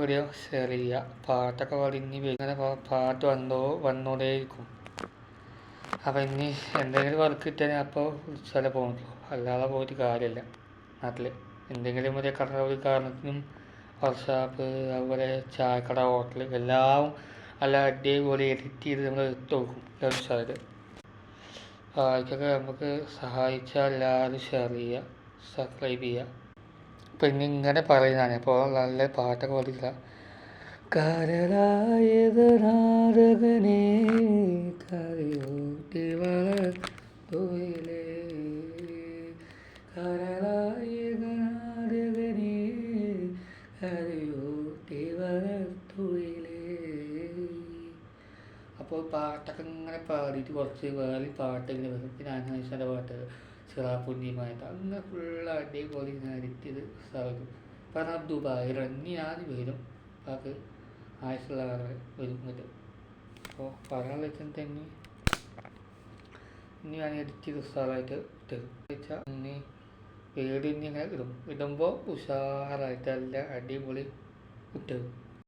Video share ചെയ്യുക. പാട്ടൊക്കെ പാടി ഇനി ഇങ്ങനെ പാട്ട് വന്നോണ്ടേയിരിക്കും. അപ്പോൾ ഇനി എന്തെങ്കിലും വർക്ക് കിട്ടിയാൽ അപ്പോൾ വിളിച്ചാലേ പോകുന്നുള്ളൂ, അല്ലാതെ പോയിട്ട് കാര്യമില്ല. നാട്ടിൽ എന്തെങ്കിലും ഒരു കാരണത്തിനും വർക്ക്ഷോപ്പ്, അതുപോലെ ചായക്കട, ഹോട്ടൽ എല്ലാം നല്ല അടിപൊളി എഡിറ്റ് ചെയ്ത് നമ്മൾ എടുത്തു കൊടുക്കും വെബ്സൈറ്റ്. ആർക്കൊക്കെ നമുക്ക് സഹായിച്ചാൽ എല്ലാവരും ഷെയർ ചെയ്യുക, സബ്സ്ക്രൈബ് ചെയ്യുക. അപ്പം ഇങ്ങനെ പറയുന്നതാണ്. അപ്പോൾ നല്ല പാട്ടൊക്കെ പാടില്ല. കരളായതനാരകനേ കരയോട്ടി വളർത്തുയിലേ, കരളായതനാരകനേ കരയോട്ടി വളർത്തുയിലേ. അപ്പോൾ പാട്ടൊക്കെ ഇങ്ങനെ പാടിയിട്ട് കുറച്ച് വേറെ പാട്ട് ഇങ്ങനെ വരും. പിന്നെ അനാവശ്യൻ്റെ പാട്ട്, സിറാപ്പുണ്യമായിട്ട് അങ്ങനെ ഫുള്ള് അടിപൊളി എഡിറ്റ് ചെയ്ത് സാധിക്കും. കാരണം ദുബായിൽ ഇനി ആദ്യം വരും, പാക്ക് ആവശ്യമുള്ള ആളുകൾ വരും ഇങ്ങോട്ട്. അപ്പോൾ പറയാനുള്ള തന്നെ ഇനി ഞാൻ എഡിറ്റ് ചെയ്ത് ഉഷാറായിട്ട് ഇട്ടത് വെച്ചാൽ ഇനി വീട് ഇനി ഇങ്ങനെ ഇടുമ്പോൾ ഉഷാറായിട്ട് നല്ല അടിപൊളി ഇട്ടത്.